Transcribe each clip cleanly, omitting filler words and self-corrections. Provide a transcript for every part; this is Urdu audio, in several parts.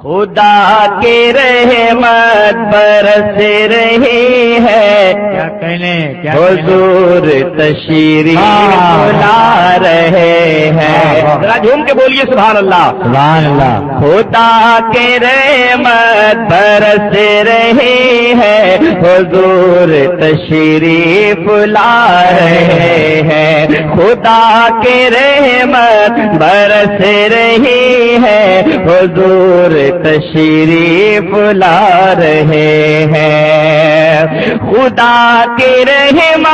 خدا کی رحمت برس رہی ہے، کیا کہنے حضور تشریف لا رہے ہیں۔ ذرا جھوم کے بولیے سبحان اللہ سبحان اللہ۔ خدا کی رحمت برس رہی ہے، حضور تشریف لا رہے ہیں۔ خدا کی رحمت برس رہی ہے، حضور تشریف لا رہے ہیں۔ خدا کی رحمت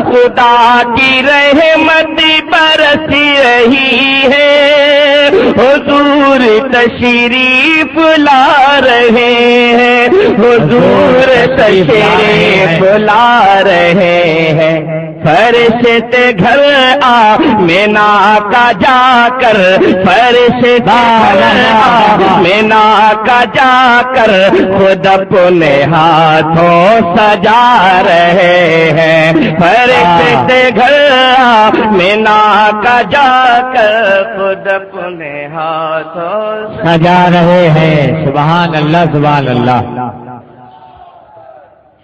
خدا کی رحمت برس رہی ہے، حضور تشریف لا رہے ہیں، حضور تشریف لا رہے ہیں۔ فرشتے گھر آمینہ کا جا کر، فرشتے گھر آمینہ کا جا کر خود اپنے ہاتھوں سجا رہے ہیں۔ فرشتے گھر آمینہ کا جا کر خود اپنے ہاتھوں سجا رہے ہیں۔ سبحان اللہ سبحان اللہ۔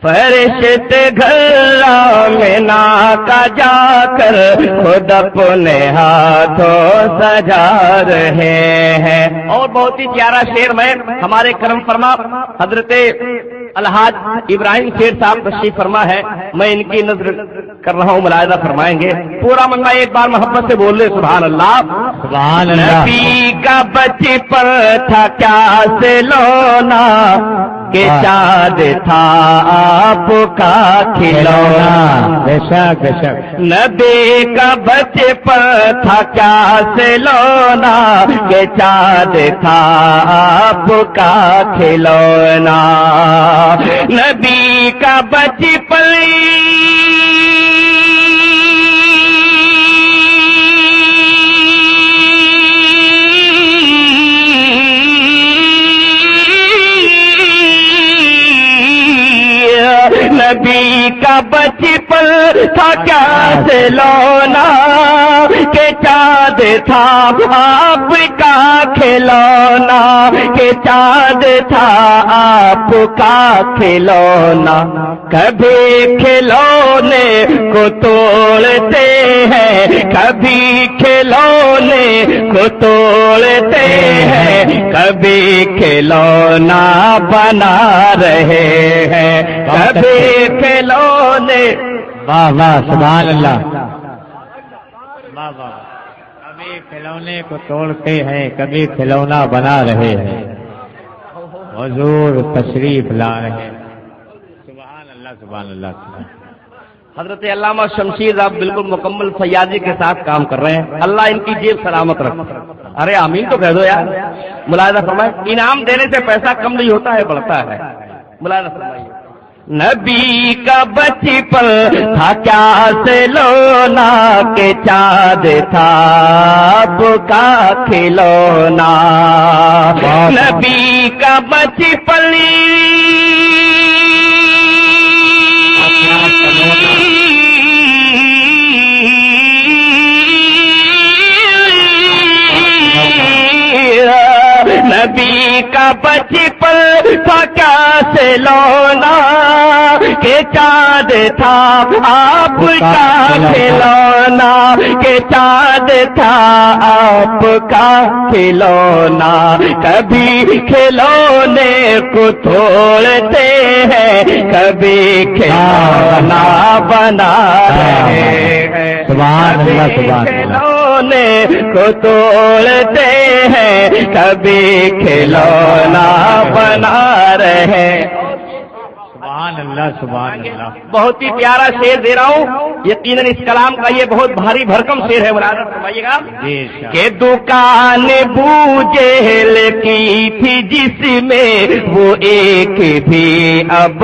فرشتے گھر آمینہ کا جا کر خود اپنے ہاتھوں سجا رہے ہیں۔ اور بہت ہی پیارا شعر میں ہمارے کرم فرما حضرت الحاج ابراہیم شیر صاحب تشریف فرما ہے، میں ان کی نظر کر رہا ہوں، ملاحظہ فرمائیں گے۔ پورا منگا ایک بار محبت سے بول لے سبحان اللہ سبحان اللہ۔ نبی کا بچپن تھا کیا سے لونا، کہ چاند تھا آپ کا کھلونا۔ بے شک بے شک۔ نبی کا بچپن تھا کیا سے لونا، کہ چاند تھا آپ کا کھلونا۔ نبی کا بچپن نبی کا بچپن تھا کیا سے لونا، کہ چاند تھا آپ کا کھلونا، کہ چاند تھا آپ کا کھلونا۔ کبھی کھلونے کو توڑتے ہیں، کبھی کھلونے کو توڑتے ہیں، کبھی کھلونا بنا رہے ہیں، کبھی کھلونے۔ واہ واہ سبحان اللہ۔ واہ واہ۔ کبھی کھلونے کو توڑتے ہیں، کبھی کھلونا بنا رہے ہیں، حضور تشریف لا رہے ہیں۔ سبحان اللہ سبحان اللہ۔ حضرت علامہ شمشیر آپ بالکل مکمل فیاضی کے ساتھ کام کر رہے ہیں، اللہ ان کی جیب سلامت رکھے۔ ارے آمین تو کہہ دو یار، ملاحظہ فرمائے، انعام دینے سے پیسہ کم نہیں ہوتا ہے، بڑھتا ہے۔ ملاحظہ فرمائیے، نبی کا بچپن تھا کیا سے لونا، کہ چاند تھا آپ کا کھلونا۔ نبی کا بچپن نبی کا بچپن تھا کیا سے لونا، کہ چاند تھا آپ کا کھلونا، کہ چاند تھا آپ کا کھلونا۔ کبھی کھلونے کو توڑتے ہیں، کبھی کھلونا بنا رہے ہیں۔ سبحان اللہ سبحان اللہ۔ کھلونے کو توڑتے ہیں، کبھی کھلونا بنا رہے۔ سبحان اللہ سبحان اللہ۔ بہت ہی پیارا شعر دے رہا ہوں، یقیناً اس کلام کا یہ بہت بھاری بھرکم شعر ہے، ملاحظہ فرمائیے گا کہ دکان ابو جہل کی تھی جس میں، وہ ایک بھی اب